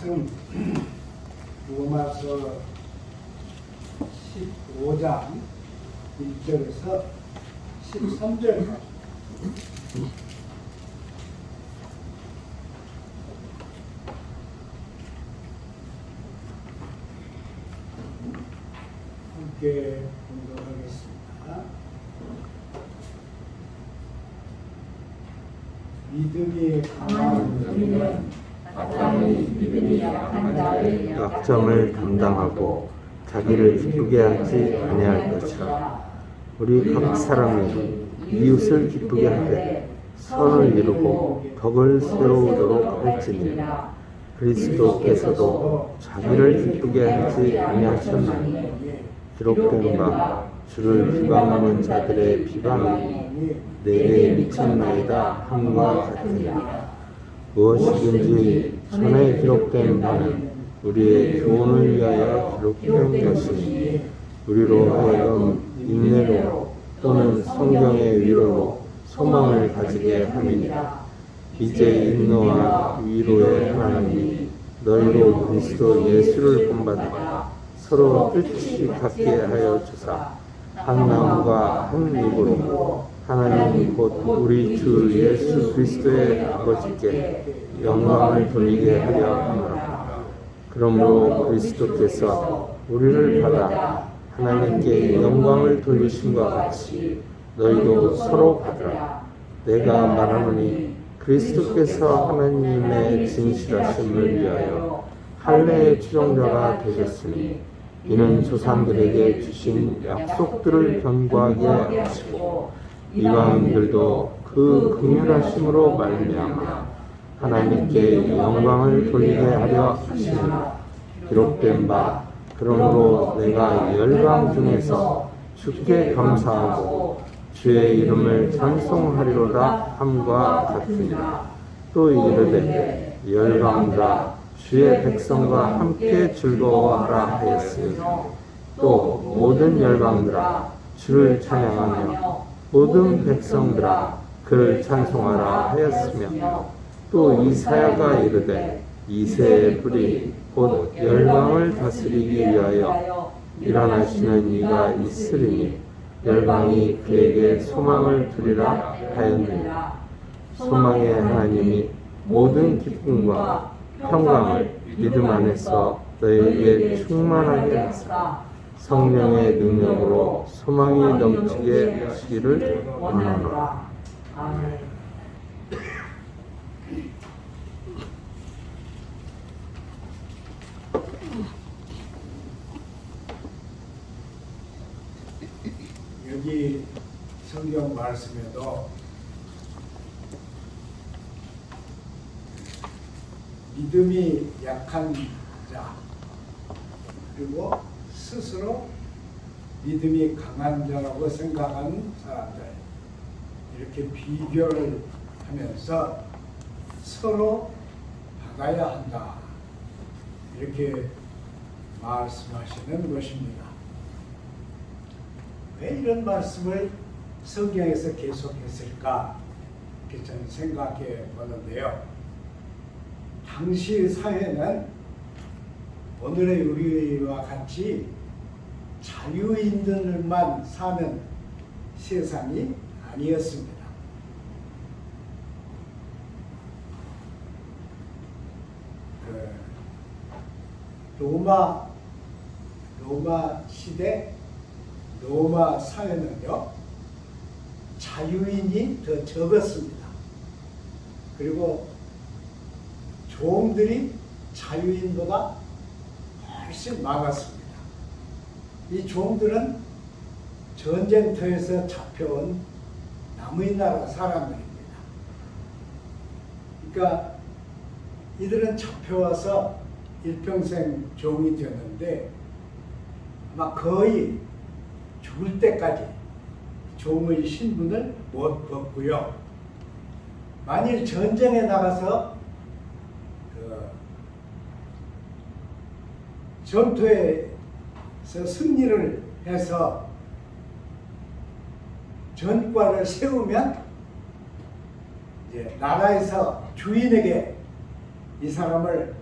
말씀 로마서 15장 1절에서 13절까지 함께 공부하겠습니다. 믿음이 강한 우리는 약점을 담당하고 자기를 기쁘게 하지 아니할 것이라. 우리 각 사람이 이웃을 기쁘게 하되 선을 이루고 덕을 세우도록 할지니 그리스도께서도 자기를 기쁘게 하지 아니하셨나니 기록된 바 주를 비방하는 자들의 비방이 내게 미쳤나이다 함과 같으니라. 무엇이든지 전에 기록된 바는 우리의 교훈을 위하여 기록된 것이니 우리로 하여금 인내로 또는 성경의 위로로 소망을 가지게 함이니라. 이제 인노와 위로의 하나님이 너희로 그리스도 예수를 본받아 서로 뜻이 같게 하여 주사 한 마음과 한 입으로 하나님 곧 우리 주 예수 그리스도의 아버지께 영광을 돌리게 하려 하노라. 그러므로 그리스도께서 우리를 받아 하나님께 영광을 돌리심과 같이 너희도 서로 받으라. 내가 말하노니 그리스도께서 하나님의 진실하심을 위하여 할례의 추종자가 되셨으니 이는 조상들에게 주신 약속들을 견고하게 하시고 이방인들도 그 긍휼하심으로 말미암아 하나님께 영광을 돌리게 하려 하시니라. 기록된 바 그러므로 내가 열방 중에서 주께 감사하고 주의 이름을 찬송하리로다 함과 같으니라. 또 이르되 열방들아 주의 백성과 함께 즐거워하라 하였으니 또 모든 열방들아 주를 찬양하며 모든 백성들아 그를 찬송하라 하였으며 또 이사야가 이르되 이새의 뿌리 곧 열방을 다스리기 위하여 일어나시는 이가 있으리니 열방이 그에게 소망을 두리라 하였느니라. 소망의 하나님이 모든 기쁨과 평강을 믿음 안에서 너희에게 충만하게 하사 성령의 능력으로 소망이 넘치게 하시기를 원하노라. 아멘. 여기 성경 말씀에도 믿음이 약한 자 그리고 스스로 믿음이 강한 자라고 생각하는 사람들 이렇게 비교를 하면서 서로 받아야 한다 이렇게 말씀하시는 것입니다. 왜 이런 말씀을 성경에서 계속했을까 이렇게 저는 생각해 보는데요. 당시 사회는 오늘의 우리와 같이 자유인들만 사는 세상이 아니었습니다. 로마 시대 로마 사회는요 자유인이 더 적었습니다. 그리고 종들이 자유인보다 훨씬 많았습니다. 이 종들은 전쟁터에서 잡혀온 남의 나라 사람들입니다. 그러니까 이들은 잡혀와서 일평생 종이 되었는데 아마 거의 죽을 때까지 종의 신분을 못 벗고요. 만일 전쟁에 나가서 전투에서 승리를 해서 전과를 세우면 이제 나라에서 주인에게 이 사람을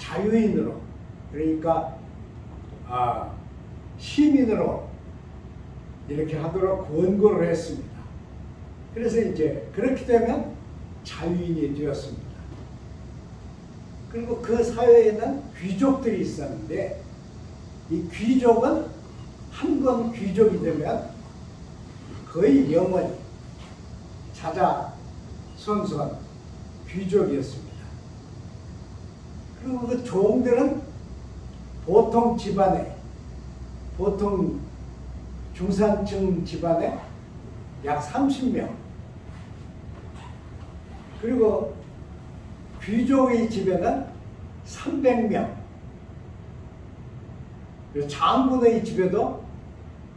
자유인으로, 그러니까 시민으로 이렇게 하도록 권고를 했습니다. 그래서 이제 그렇게 되면 자유인이 되었습니다. 그리고 그 사회에는 귀족들이 있었는데 이 귀족은 한 번 귀족이 되면 거의 영원히 자자손손 귀족이었습니다. 그리고 그 종들은 보통 집안에, 보통 중산층 집안에 약 30명, 그리고 귀족의 집에는 300명, 그리고 장군의 집에도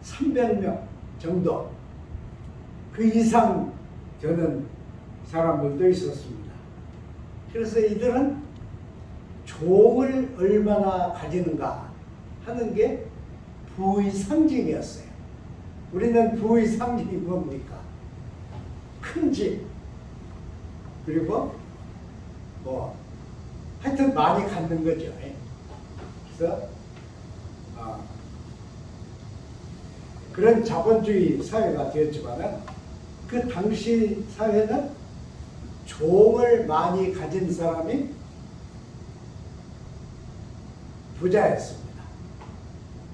300명 정도, 그 이상 되는 사람들도 있었습니다. 그래서 이들은 종을 얼마나 가지는가 하는 게 부의 상징이었어요. 우리는 부의 상징이 뭡니까? 큰 집, 그리고 하여튼 많이 갖는 거죠. 그래서 그런 자본주의 사회가 되었지만은 그 당시 사회는 종을 많이 가진 사람이 부자였습니다.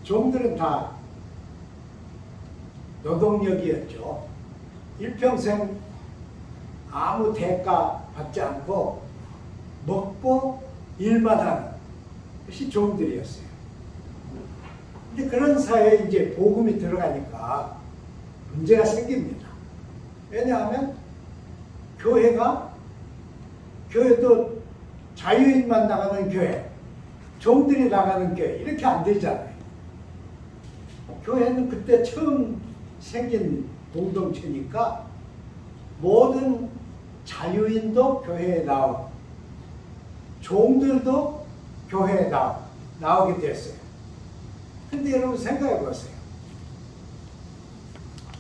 종들은 다 노동력이었죠. 일평생 아무 대가 받지 않고 먹고 일만 하는 것이 종들이었어요. 근데 그런 사회에 이제 복음이 들어가니까 문제가 생깁니다. 왜냐하면 교회도 자유인만 나가는 교회, 종들이 나가는 교회, 이렇게 안 되잖아요. 교회는 그때 처음 생긴 공동체니까 모든 자유인도 교회에 나오고 종들도 교회에 나오게 됐어요. 근데 여러분 생각해 보세요.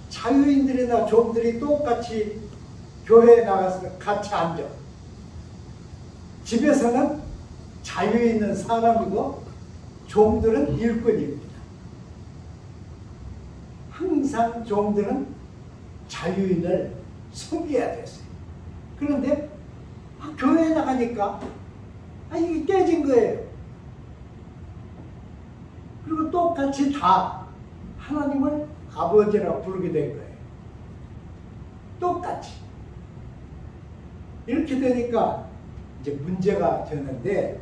자유인들이나 종들이 똑같이 교회에 나가서 같이 앉아. 집에서는 자유 있는 사람이고 종들은 일꾼입니다. 항상 종들은 자유인을 섬겨야 됐어요. 그런데 교회에 나가니까 이게 깨진 거예요. 그리고 똑같이 다 하나님을 아버지라고 부르게 된 거예요. 똑같이. 이렇게 되니까 이제 문제가 되는데,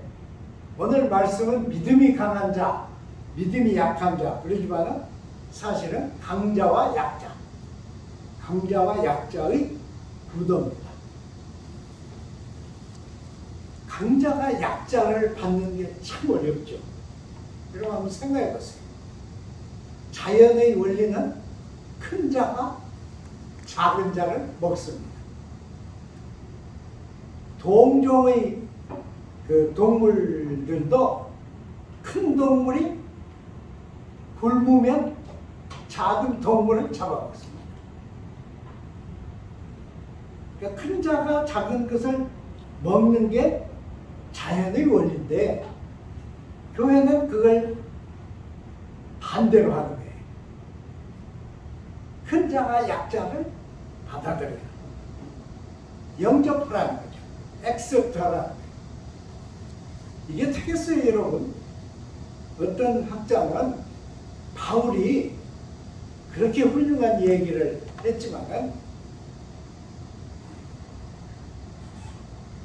오늘 말씀은 믿음이 강한 자, 믿음이 약한 자, 그러지만은 사실은 강자와 약자, 강자와 약자의 구도입니다. 강자가 약자를 받는 게 참 어렵죠. 여러분 한번 생각해 보세요. 자연의 원리는 큰 자가 작은 자를 먹습니다. 동종의 그 동물들도 큰 동물이 굶으면 작은 동물을 잡아먹습니다. 그러니까 큰 자가 작은 것을 먹는 게 자연의 원리인데, 교회는 그걸 반대로 하는 거예요. 큰 자가 약자를 받아들여요. 영접하라는 거죠. 액셉트하라는 거예요. 이게 되겠어요, 여러분? 어떤 학자는 바울이 그렇게 훌륭한 얘기를 했지만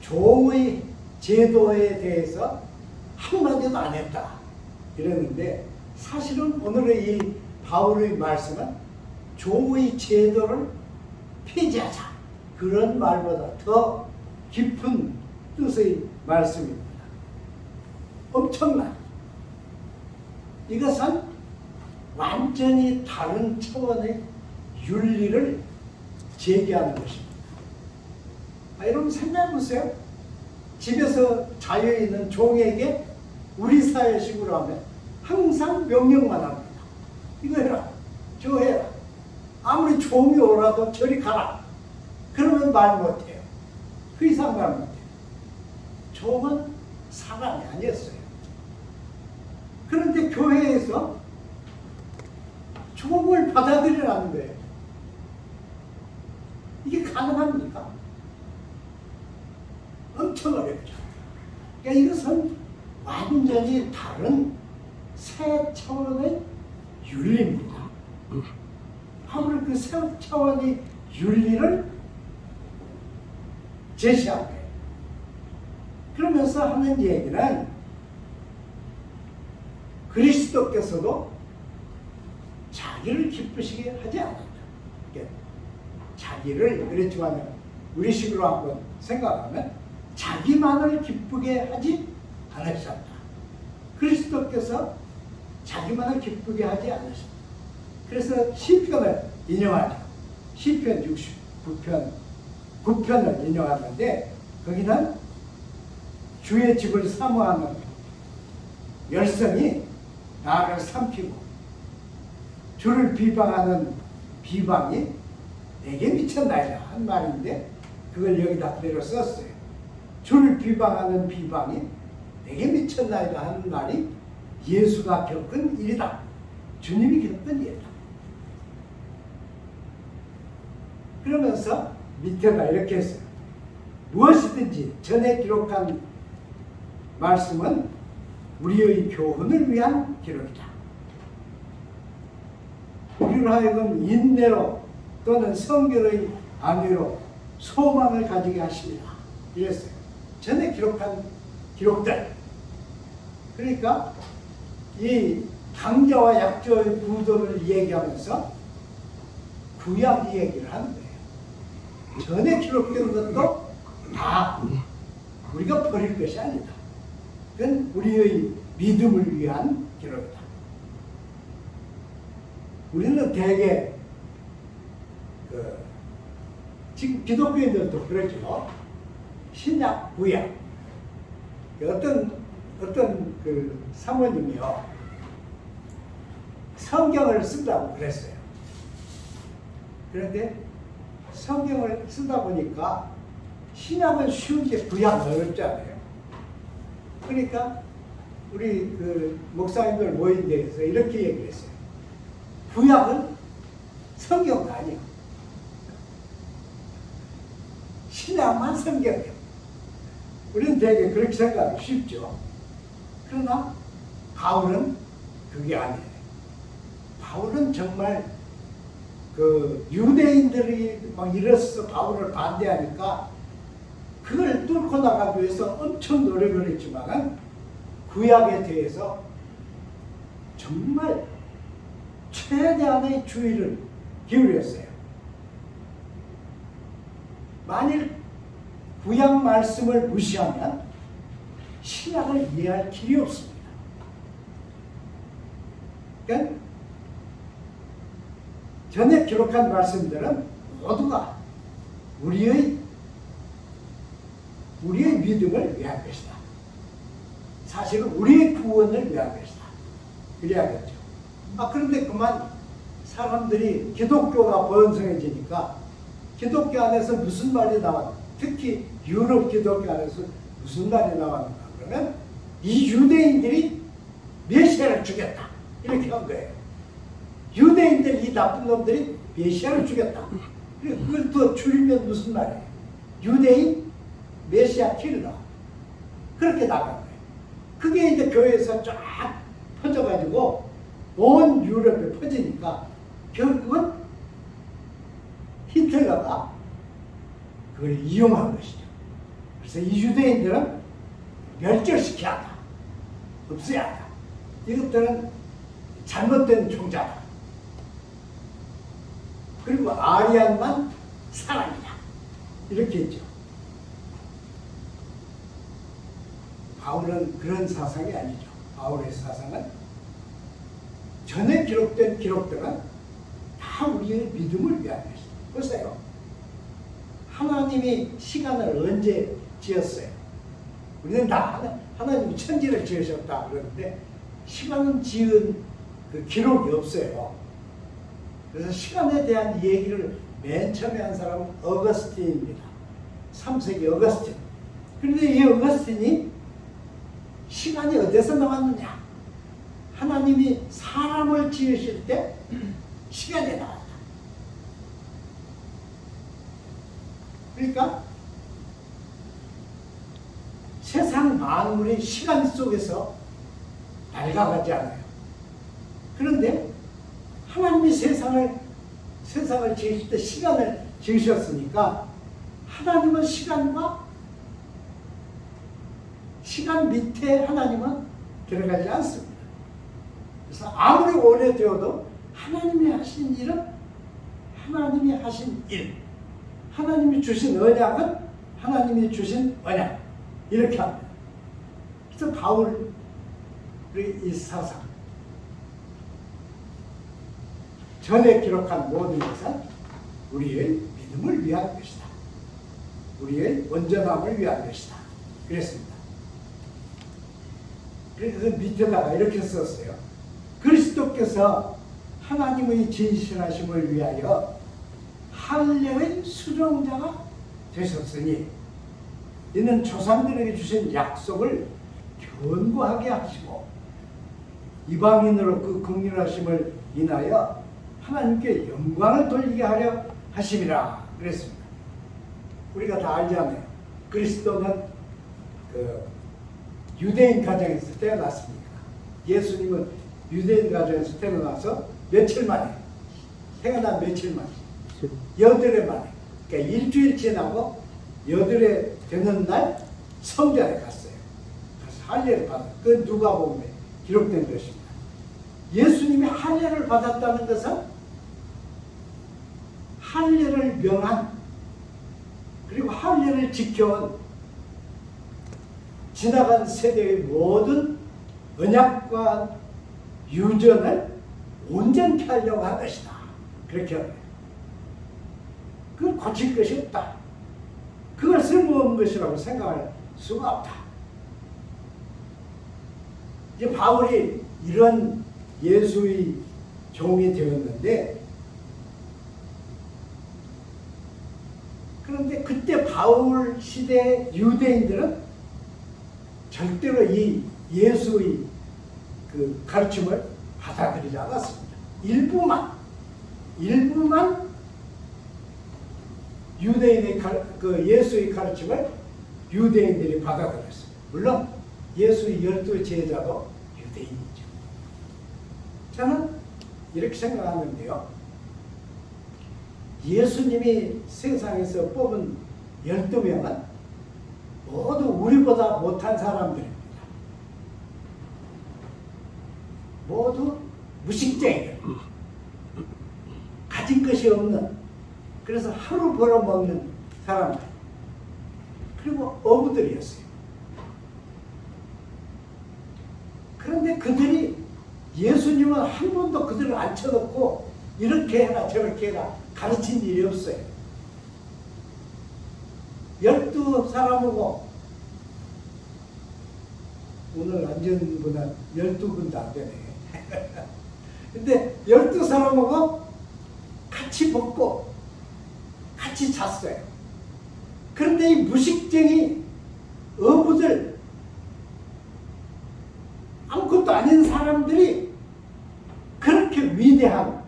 종의 제도에 대해서 한마디도 안 했다 이랬는데, 사실은 오늘의 이 바울의 말씀은 종의 제도를 폐지하자, 그런 말보다 더 깊은 뜻의 말씀입니다. 엄청난, 이것은 완전히 다른 차원의 윤리를 제기하는 것입니다. 여러분 생각해 보세요. 집에서 자유 있는 종에게 우리 사회식으로 하면 항상 명령만 합니다. 이거 해라, 저거 해라. 아무리 종이 오라도 저리 가라. 그러면 말 못해요. 그 이상 말 못해요. 종은 사람이 아니었어요. 그런데 교회에서 죽음을 받아들이라는 거예요. 이게 가능합니까? 엄청 어렵죠. 그러니까 이것은 완전히 다른 새 차원의 윤리입니다. 바로 그 새 차원의 윤리를 제시한 거예요. 그러면서 하는 얘기는 그리스도께서도 자기를 기쁘시게 하지 않았다. 그러니까 자기를 그랬지만 우리 식으로 한번 생각하면 자기만을 기쁘게 하지 않으셨다. 그리스도께서 자기만을 기쁘게 하지 않으셨다. 그래서 시편을 인용하죠. 시편 69편 9편을 인용하는데 거기는 주의 집을 사모하는 열성이 나를 삼키고 주를 비방하는 비방이 내게 미쳤나이다 한 말인데 그걸 여기다 그대로 썼어요. 주를 비방하는 비방이 내게 미쳤나이다 하는 말이 예수가 겪은 일이다. 주님이 겪은 일이다. 그러면서 밑에다 이렇게 했어요. 무엇이든지 전에 기록한 말씀은 우리의 교훈을 위한 기록이다. 우리로 하여금 인내로 또는 성결의 안위로 소망을 가지게 하십니다. 이랬어요. 전에 기록한 기록들. 그러니까 이 강자와 약자의 구도를 얘기하면서 구약 얘기를 하는 거예요. 전에 기록된 것도 다 우리가 버릴 것이 아니다. 그건 우리의 믿음을 위한 기록이다. 우리는 대개 지금 기독교인들도 그러죠. 신약, 구약. 어떤 그 사모님이요 성경을 쓴다고 그랬어요. 그런데 성경을 쓰다 보니까 신약은 쉬운데 구약은 어렵잖아요. 그러니까 우리 그 목사님들 모인 데에서 이렇게 얘기를 했어요. 구약은 성경도 아니야. 신약만 성경이야. 우리는 되게 그렇게 생각하기 쉽죠. 그러나 바울은 그게 아니에요. 바울은 정말 그 유대인들이 막 일어서서 바울을 반대하니까 그걸 뚫고 나가기 위해서 엄청 노력을 했지만 구약에 대해서 정말 최대한의 주의를 기울였어요. 만일 구약 말씀을 무시하면 신약을 이해할 길이 없습니다. 그러니까 전에 기록한 말씀들은 모두가 우리의 믿음을 위한 것이다. 사실은 우리의 구원을 위한 것이다. 그래야겠죠. 그런데 그만 사람들이 기독교가 번성해지니까 기독교 안에서 무슨 말이 나왔는가? 특히 유럽 기독교 안에서 무슨 말이 나왔는가? 그러면 이 유대인들이 메시아를 죽였다. 이렇게 한 거예요. 유대인들 이 나쁜 놈들이 메시아를 죽였다. 그걸 또 줄이면 무슨 말이에요? 유대인 메시아 킬러. 그렇게 나간 거예요. 그게 이제 교회에서 쫙 퍼져가지고 온 유럽에 퍼지니까 결국은 히틀러가 그걸 이용한 것이죠. 그래서 이 유대인들은 멸절시켜야 한다. 없애야 한다. 이것들은 잘못된 종자다. 그리고 아리안만 사람이다. 이렇게 했죠. 바울은 그런 사상이 아니죠. 바울의 사상은 전에 기록된 기록들은 다 우리의 믿음을 위한 것이다. 보세요. 하나님이 시간을 언제 지었어요? 우리는 다 하나님이 천지를 지으셨다 그러는데 시간은 지은 그 기록이 없어요. 그래서 시간에 대한 얘기를 맨 처음에 한 사람은 어거스틴입니다. 3세기 어거스틴. 그런데 이 어거스틴이 시간이 어디서 나왔느냐? 하나님이 사람을 지으실 때 시간이 나왔다. 그러니까 세상 만물이 시간 속에서 낡아가지 않아요. 그런데 하나님이 세상을 지으실 때 시간을 지으셨으니까 하나님은 시간 밑에 하나님은 들어가지 않습니다. 그래서 아무리 오래되어도 하나님이 하신 일은 하나님이 하신 일, 하나님이 주신 언약은 하나님이 주신 언약, 이렇게 합니다. 그래서 바울의 이 사상, 전에 기록한 모든 것은 우리의 믿음을 위한 것이다. 우리의 온전함을 위한 것이다. 그랬습니다. 그래서 밑에다가 이렇게 썼어요. 그리스도께서 하나님의 진실하심을 위하여 할례의 수종자가 되셨으니 이는 조상들에게 주신 약속을 견고하게 하시고 이방인으로 그 긍휼하심을 인하여 하나님께 영광을 돌리게 하려 하심이라 그랬습니다. 우리가 다 알잖아요. 그리스도는 유대인 가정에서 태어났습니까? 예수님은 유대인 가정에서 태어나서 며칠 만에, 태어난 며칠 만에, 여드레 만에, 그러니까 일주일 지나고 여드레 되는 날 성전에 갔어요. 가서 할례를 받았어요. 그 누가복음에 기록된 것입니다. 예수님이 할례를 받았다는 것은 할례를 명한, 그리고 할례를 지켜온 지나간 세대의 모든 언약과 유전을 온전케 하려고 한 것이다. 그렇게 합니다. 그걸 고칠 것이 없다. 그걸 쓸모없는 것이라고 생각할 수가 없다. 이제 바울이 이런 예수의 종이 되었는데, 그런데 그때 바울 시대 유대인들은 절대로 이 예수의 그 가르침을 받아들이지 않았습니다. 일부만 유대인의 그 예수의 가르침을 유대인들이 받아들였습니다. 물론 예수의 12 제자도 유대인이죠. 저는 이렇게 생각하는데요. 예수님이 세상에서 뽑은 12명은 모두 우리보다 못한 사람들입니다. 모두 무식쟁이들, 가진 것이 없는, 그래서 하루 벌어먹는 사람들, 그리고 어부들이었어요. 그런데 그들이, 예수님은 한 번도 그들을 앉혀놓고 이렇게 해라 저렇게 해라 가르친 일이 없어요. 12사람하고 오늘 앉은 분은 12분도 안 되네. 근데 12사람하고 같이 먹고 같이 잤어요. 그런데 이 무식쟁이 어부들, 아무것도 아닌 사람들이 그렇게 위대한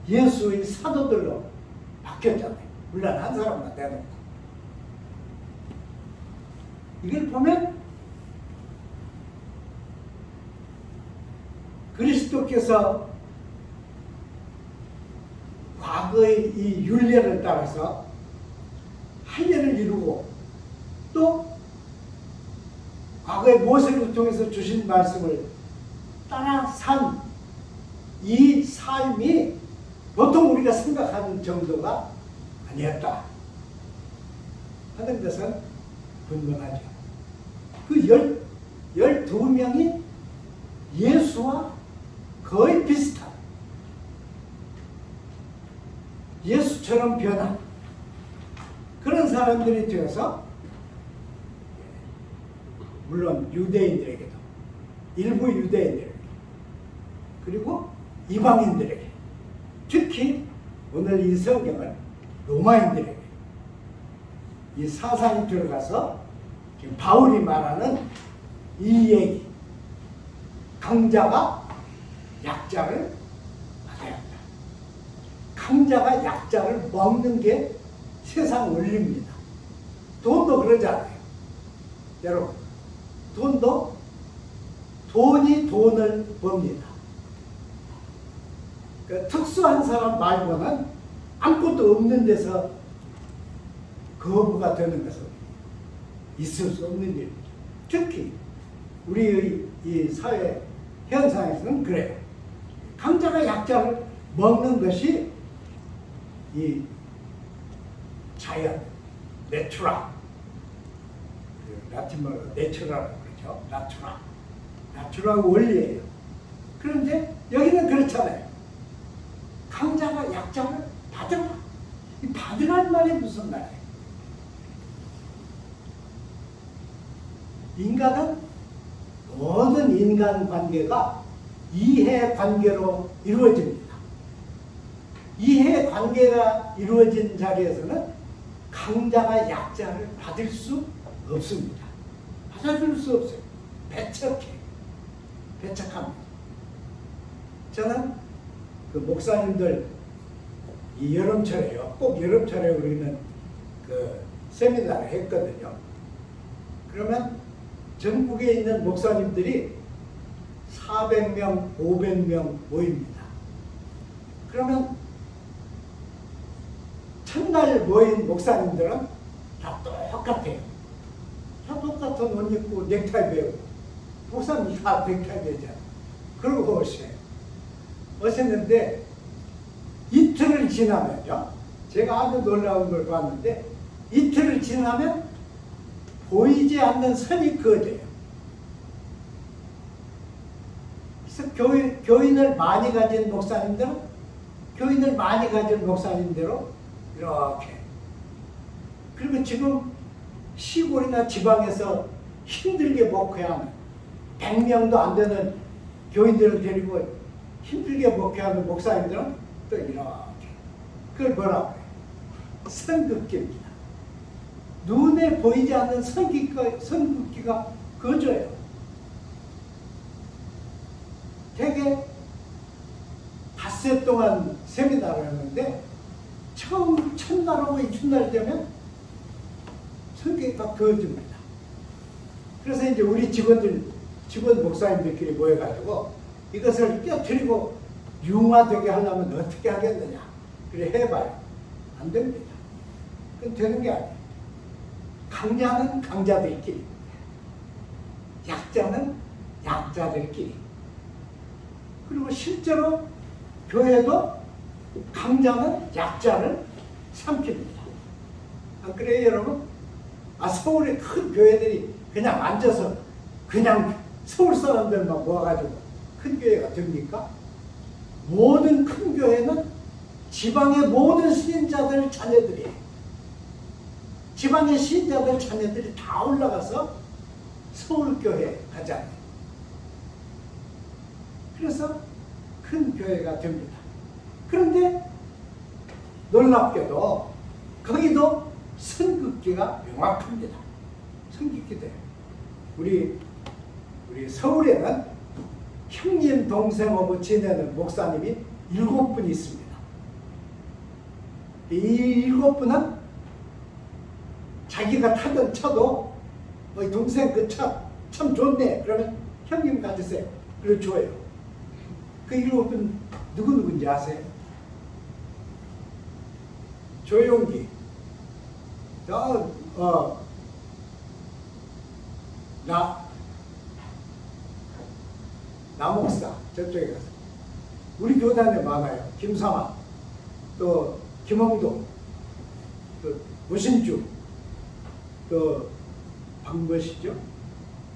예수의 사도들로 바뀌었잖아요. 물론 한 사람만 내놓고. 이걸 보면 그리스도께서 과거의 이 율례를 따라서 할례를 이루고 또 과거의 모세를 통해서 주신 말씀을 따라 산 이 삶이 보통 우리가 생각하는 정도가 아니었다 하는 것은 분명하죠. 그 12명이 예수와 거의 비슷한, 예수처럼 변한 그런 사람들이 되어서, 물론 유대인들에게도, 일부 유대인들에게, 그리고 이방인들에게, 특히 오늘 이 성경은 로마인들에게 이 사상이 들어가서 지금 바울이 말하는 이 얘기. 강자가 약자를 받아야 한다. 강자가 약자를 먹는 게 세상 원리입니다. 돈도 그러잖아요. 여러분, 돈이 돈을 법니다. 그 특수한 사람 말고는 아무것도 없는 데서 거부가 되는 것은 있을 수 없는 일입니다. 특히 우리의 이 사회 현상에서는 그래요. 강자가 약자를 먹는 것이 이 자연, 내추럴, 라틴말로 내추럴이라고 그러죠. 나추럴 원리예요. 그런데 여기는 그렇잖아요. 강자가 약자를 받으라. 이 받으라는 말이 무슨 말이에요? 인간은 모든 인간관계가 이해관계로 이루어집니다. 이해관계가 이루어진 자리에서는 강자가 약자를 받을 수 없습니다. 받아줄 수 없어요. 배척합니다. 저는 그 목사님들 이 여름철에요. 꼭 여름철에 우리는 그 세미나를 했거든요. 그러면 전국에 있는 목사님들이 400명, 500명 모입니다. 그러면 첫날 모인 목사님들은 다 똑같아요. 다 똑같은 옷 입고 넥타이 배우고 목사님 다 넥타이 배잖아요. 그러고 오셨는데 이틀을 지나면요. 제가 아주 놀라운 걸 봤는데 이틀을 지나면 보이지 않는 선이 그어져요. 그래서 교인을 많이 가진 목사님들은 교인을 많이 가진 목사님대로 이렇게. 그리고 지금 시골이나 지방에서 힘들게 목회하는 100명도 안 되는 교인들을 데리고 힘들게 목회하는 목사님들은 또 이렇게. 그걸 뭐라고 해요? 선긋기입니다. 눈에 보이지 않는 선긋기가 거져요. 되게 닷새 동안 세미나를 했는데 처음 첫날하고 이튿날 되면 선긋기가 거집니다. 그래서 이제 우리 직원 목사님들끼리 모여가지고 이것을 깨트리고 융화되게 하려면 어떻게 하겠느냐. 그래 해봐요. 안 됩니다. 그건 되는 게 아니에요. 강자는 강자들끼리, 약자는 약자들끼리. 그리고 실제로 교회도 강자는 약자를 삼킵니다. 안 그래요, 여러분? 서울의 큰 교회들이 그냥 앉아서 그냥 서울 사람들만 모아가지고 큰 교회가 됩니까? 모든 큰 교회는 지방의 모든 신자들 자녀들이 지방의 신자들 자녀들이 다 올라가서 서울교회 가잖아요. 그래서 큰 교회가 됩니다. 그런데 놀랍게도 거기도 선긋기가 명확합니다. 선긋기돼요. 우리 서울에는 형님 동생하고 지내는 목사님이 7분 있습니다. 이 7분은 자기가 타던 차도 동생 그 차 참 좋네. 그러면 형님 가주세요. 그리고 줘요. 그 7분 누구누군지 아세요? 조용기, 나 목사 저쪽에 가서 우리 교단에 많아요. 김삼아, 또 김홍동, 또 무신주, 또 방것이죠.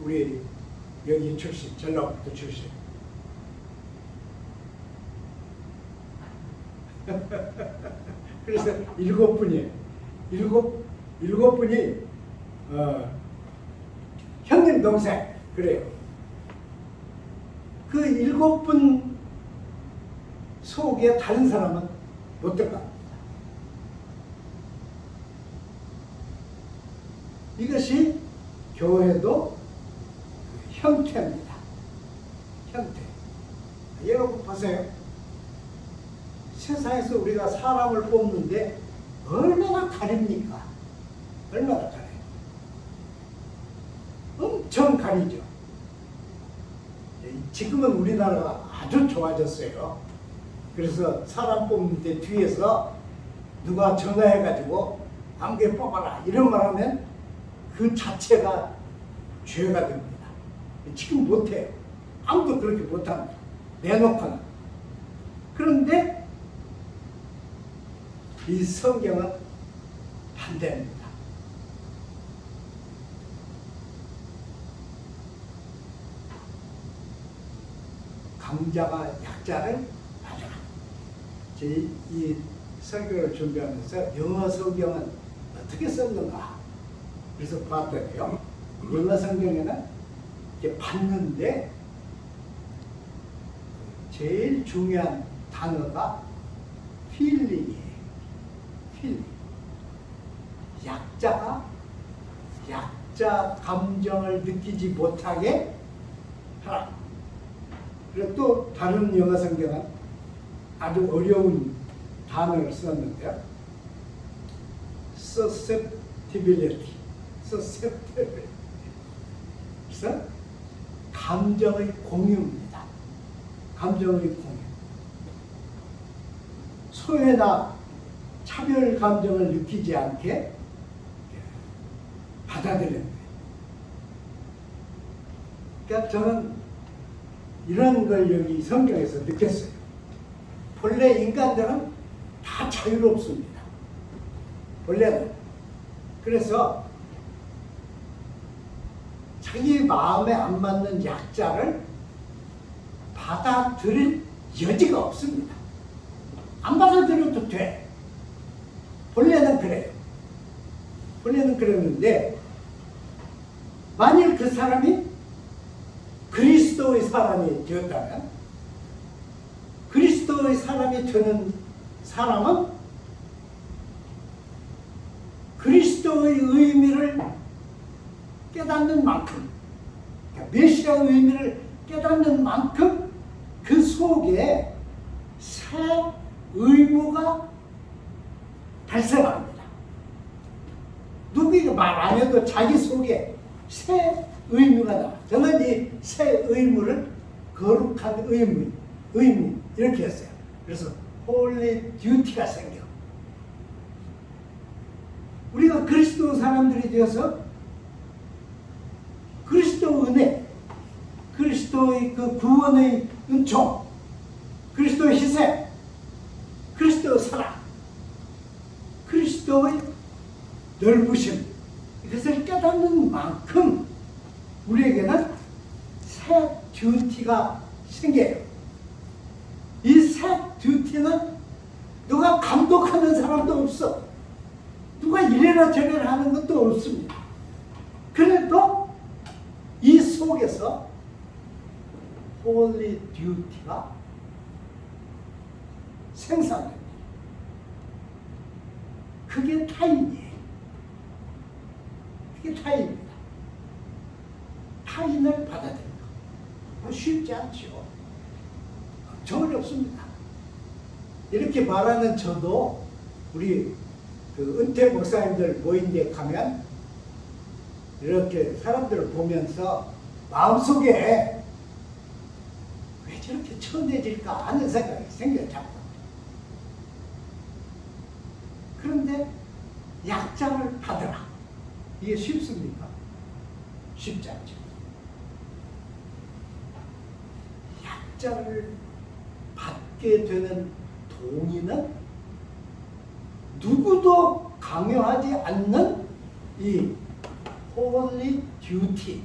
우리 여기 출신, 전라북도 출신. 그래서 7분이에요. 7분이 형님 동생 그래요. 그 7분 속에 다른 사람은 못 들어갑니다. 이것이 교회도 형태입니다. 형태. 여러분 보세요. 세상에서 우리가 사람을 뽑는데 얼마나 가립니까? 얼마나 가려요? 엄청 가리죠. 지금은 우리나라가 아주 좋아졌어요. 그래서 사람 뽑는데 뒤에서 누가 전화해가지고 아무개 뽑아라 이런 말 하면 그 자체가 죄가 됩니다. 지금 못해요. 아무도 그렇게 못합니다. 내놓고는. 그런데 이 성경은 반대입니다. 강자가 약자를 봐주라. 이 설교를 준비하면서 영어 성경은 어떻게 썼는가 그래서 봤더니요. 영어 성경에는 이렇게 봤는데 제일 중요한 단어가 feeling이에요. feeling. 약자가 약자 감정을 느끼지 못하게 하라. 그리고 또 다른 영어 성경은 아주 어려운 단어를 썼는데요. susceptibility. susceptibility. 그래서 감정의 공유입니다. 감정의 공유. 소외나 차별 감정을 느끼지 않게 받아들이는 거예요. 그러니까 저는 이런 걸 여기 성경에서 느꼈어요. 본래 인간들은 다 자유롭습니다. 본래는. 그래서 자기 마음에 안 맞는 약자를 받아들일 여지가 없습니다. 안 받아들여도 돼. 본래는 그래요. 본래는 그랬는데 만일 그 사람이 그리스도의 사람이 되었다면 그리스도의 사람이 되는 사람은 그리스도의 의미를 깨닫는 만큼 메시아의 의미를 깨닫는 만큼 그 속에 새 의무가 발생합니다. 누구에게 말 안 해도 자기 속에 새 의무가 나와. 저는 이 새 의무를 거룩한 의무 이렇게 했어요. 그래서 홀리 듀티가 생겨. 우리가 그리스도 사람들이 되어서 그리스도 은혜, 그리스도의 그 구원의 은총, 그리스도의 희생, 그리스도의 사랑, 그리스도의 넓으심, 이것을 깨닫는 만큼 우리에게는 새 듀티가 생겨요. 이 새 듀티는 누가 감독하는 사람도 없어. 누가 이래라 저래라 하는 것도 없습니다. 그래도 이 속에서 홀리 듀티가 생산됩니다. 그게 타인이에요. 그게 타인입니다. 타인을 받아들이는 거. 쉽지 않죠. 엄청 어렵습니다. 이렇게 말하는 저도 우리 그 은퇴 목사님들 모인 데 가면 이렇게 사람들을 보면서 마음속에 왜 저렇게 천해질까 하는 생각이 생겨요. 자꾸. 그런데 약자를 받으라. 이게 쉽습니까? 쉽지 않죠. 약자를 받게 되는 동의는 누구도 강요하지 않는 이 홀리 듀티.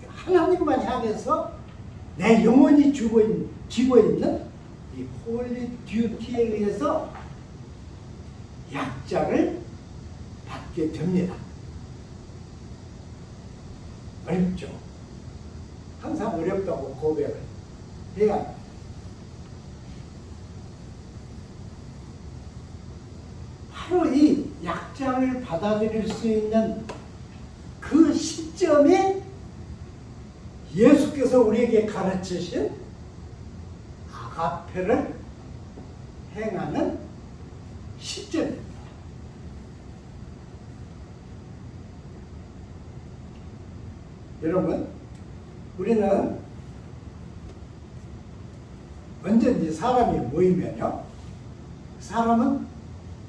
하나님만 향해서 내 영혼이 쥐고 있는 이 홀리 듀티에 의해서 약자를 받게 됩니다. 어렵죠. 항상 어렵다고 고백을 해야 합니다. 바로 이 약자를 받아들일 수 있는 그 시점이 예수께서 우리에게 가르치신 아가페를 행하는 시점입니다. 여러분, 우리는 언제든지 사람이 모이면요, 사람은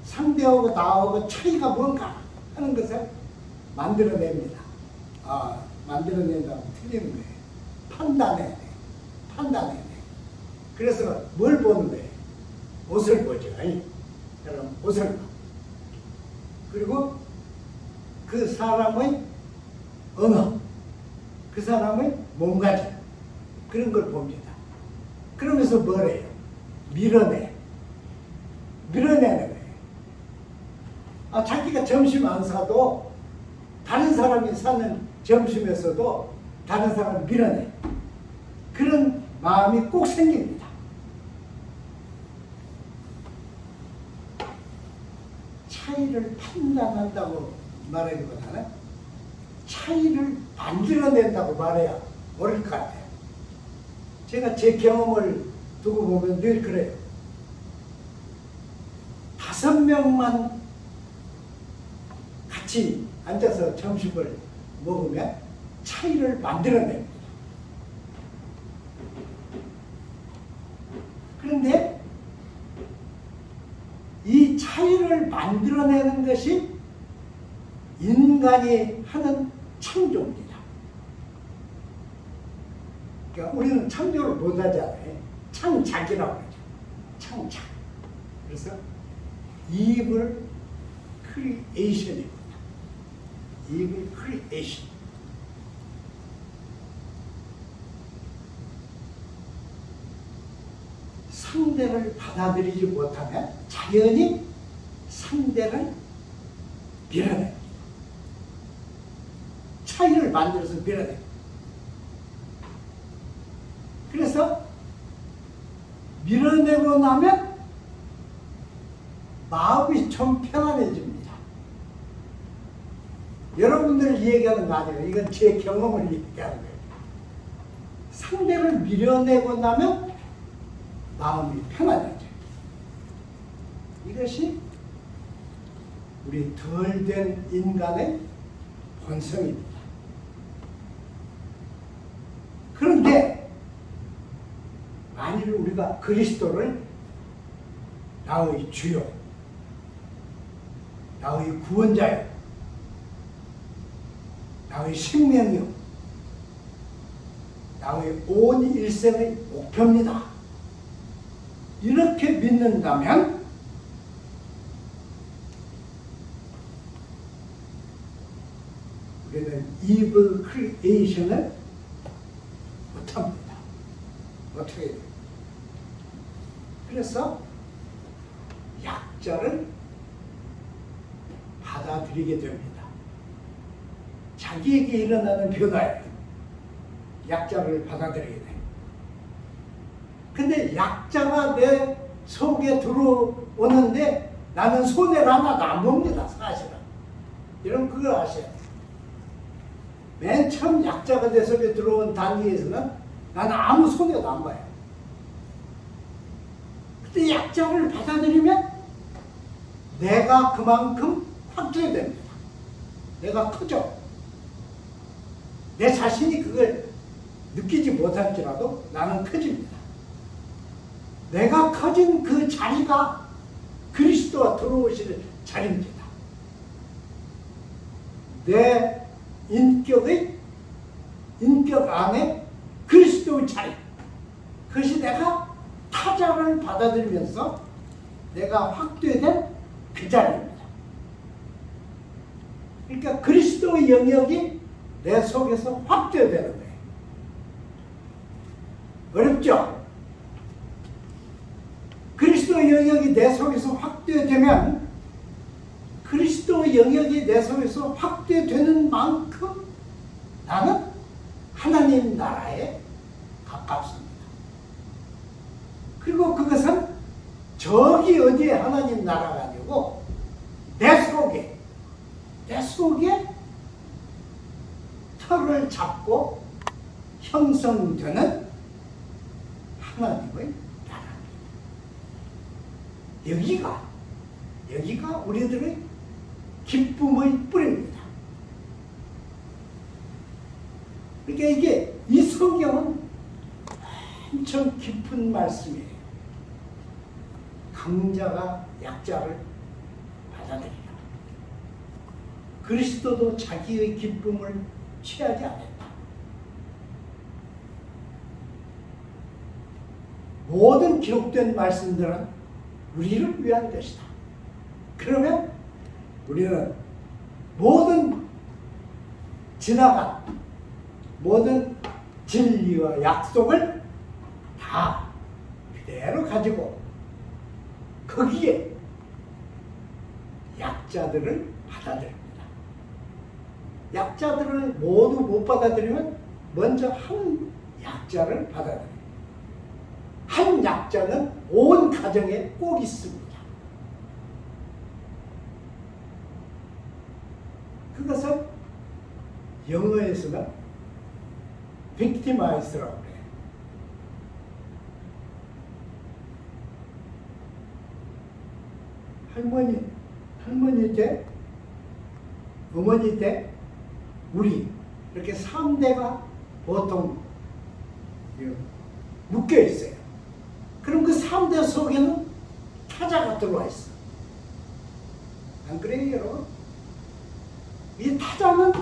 상대하고 나하고 차이가 뭔가 하는 것을 만들어냅니다. 만들어낸다고 틀리는 거예요. 판단해야 돼. 판단해야 돼. 그래서 뭘 보는 거예요? 옷을 보죠. 여러분, 옷을 봐. 그리고 그 사람의 언어, 그 사람의 몸가짐, 그런 걸 봅니다. 그러면서 뭐래요? 밀어내는 거예요. 자기가 점심 안 사도 다른 사람이 사는 점심에서도 다른 사람을 밀어내. 그런 마음이 꼭 생깁니다. 차이를 판단한다고 말하기보다는 차이를 만들어낸다고 말해야 옳을 것 같아요. 제가 제 경험을 두고 보면 늘 그래요. 5명만 같이 앉아서 점심을 먹으면 차이를 만들어냅니다. 그런데 이 차이를 만들어내는 것이 인간이 하는 창조입니다. 그러니까 우리는 창조를 못하잖아요. 창작이라고 하죠. 창작. 그래서 evil creation입니다. evil creation. 상대를 받아들이지 못하면 자연히 상대를 밀어냅니다. 차이를 만들어서 밀어냅니다. 그래서 밀어내고 나면 마음이 좀 편안해집니다. 여러분들 얘기하는 거 아니에요. 이건 제 경험을 얘기하는 거예요. 상대를 밀어내고 나면 마음이 편안해져요. 이것이 우리 덜 된 인간의 본성입니다. 그런데 만일 우리가 그리스도를 나의 주요, 나의 구원자요, 나의 생명이요, 나의 온 일생의 목표입니다. 이렇게 믿는다면 우리는 evil creation을 못합니다. 어떻게 해요? 그래서 약자를 받아들이게 됩니다. 자기에게 일어나는 변화예요. 약자를 받아들이게 돼요. 근데 약자가 내 속에 들어오는데 나는 손해를 하나도 안 봅니다. 사실은. 여러분 그걸 아셔야 돼요. 맨 처음 약자가 내 속에 들어온 단계에서는 나는 아무 손해도 안 봐요. 근데 약자를 받아들이면 내가 그만큼 확대됩니다. 내가 커져. 내 자신이 그걸 느끼지 못할지라도 나는 커집니다. 내가 커진 그 자리가 그리스도가 들어오실 자리입니다. 내 인격 안에 그리스도의 자리. 그것이 내가 타자를 받아들이면서 내가 확대된 그 자리입니다. 그러니까 그리스도의 영역이 내 속에서 확대되는 거예요. 어렵죠? 그리스도의 영역이 내 속에서 확대되면 그리스도의 영역이 내 속에서 확대되는 만큼 나는 하나님 나라에 가깝습니다. 그리고 그것은 저기 어디에 하나님 나라가 아니고 내 속에 털을 잡고 형성되는 하나님의 나라입니다. 여기가 우리들의 기쁨의 뿌리입니다. 그러니까 이 성경은 엄청 깊은 말씀이에요. 강자가 약자를 받아들이라. 그리스도도 자기의 기쁨을 취하지 않았다. 모든 기록된 말씀들은 우리를 위한 것이다. 그러면 우리는 모든 지나간 모든 진리와 약속을 다 그대로 가지고 거기에 약자들을 받아들입니다. 약자들을 모두 못 받아들이면 먼저 한 약자를 받아들입니다. 한 약자는 온 가정에 꼭 있습니다. 그것은 영어에서는 victimize라고 그래요. 할머니 때, 어머니 때, 우리 이렇게 3대가 보통 묶여 있어요. 그럼 그 3대 속에는 타자가 들어와 있어. 안 그래요, 여러분? 이 타자는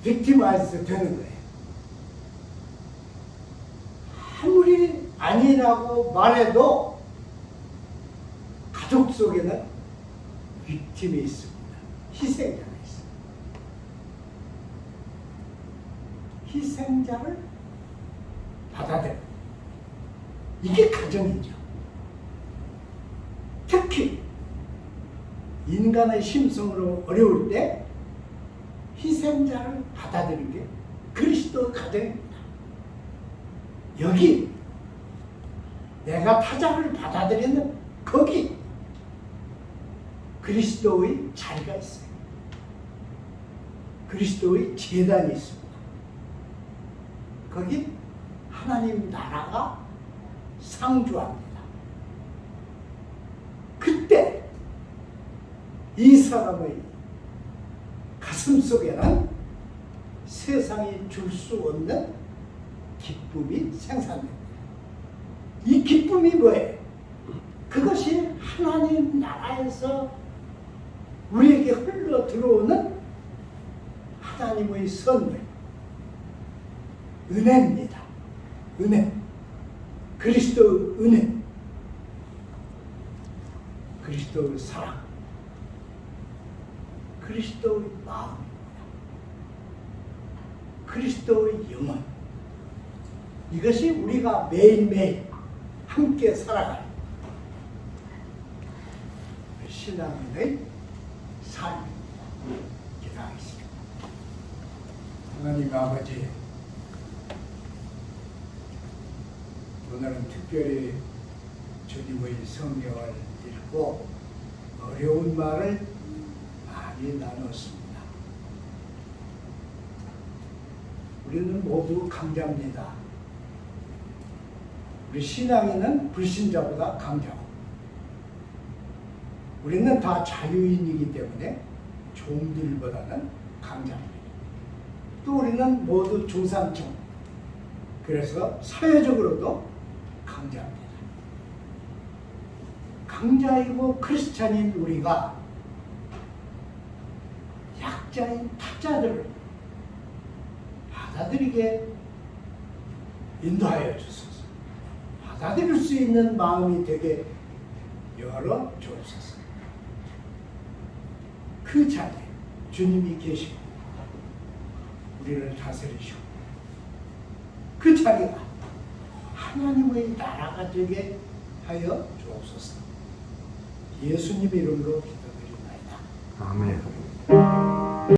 victimize 되는 거예요. 아무리 아니라고 말해도 가족 속에는 빅팀이 있습니다. 희생자가 있습니다. 희생자를 받아들여요. 이게 가정이죠. 특히 인간의 심성으로 어려울 때 희생자를 받아들이는 게 그리스도 가정입니다. 여기 내가 타자를 받아들이는 거기 그리스도의 자리가 있어요. 그리스도의 제단이 있습니다. 거기 하나님 나라가 상주합니다. 그때 이 사람의 가슴 속에는 세상이 줄 수 없는 기쁨이 생산됩니다. 이 기쁨이 뭐예요? 그것이 하나님 나라에서 우리에게 흘러 들어오는 하나님의 선물, 은혜입니다. 은혜. 그리스도의 은혜. 그리스도의 사랑. 그리스도의 마음입니다. 그리스도의 영혼. 이것이 우리가 매일매일 함께 살아가는 신앙인의 삶입니다. 기도하겠습니다. 하나님 아버지, 오늘은 특별히 주님의 성경을 읽고 어려운 말을 많이 나눴습니다. 우리는 모두 강자입니다. 우리 신앙인은 불신자보다 강자고, 우리는 다 자유인이기 때문에 종들보다는 강자입니다. 또 우리는 모두 중산층, 그래서 사회적으로도 강자입니다. 강자이고 크리스찬인 우리가 약자인 타자들을 받아들이게 인도하여 주소서. 받아들일 수 있는 마음이 되게 열어 주옵소서. 그 자리에 주님이 계시고 우리를 다스리시고 그 자리가 하나님의 나라가 되게 하여 주옵소서. 예수님 이름으로 기도드립니다. 아멘.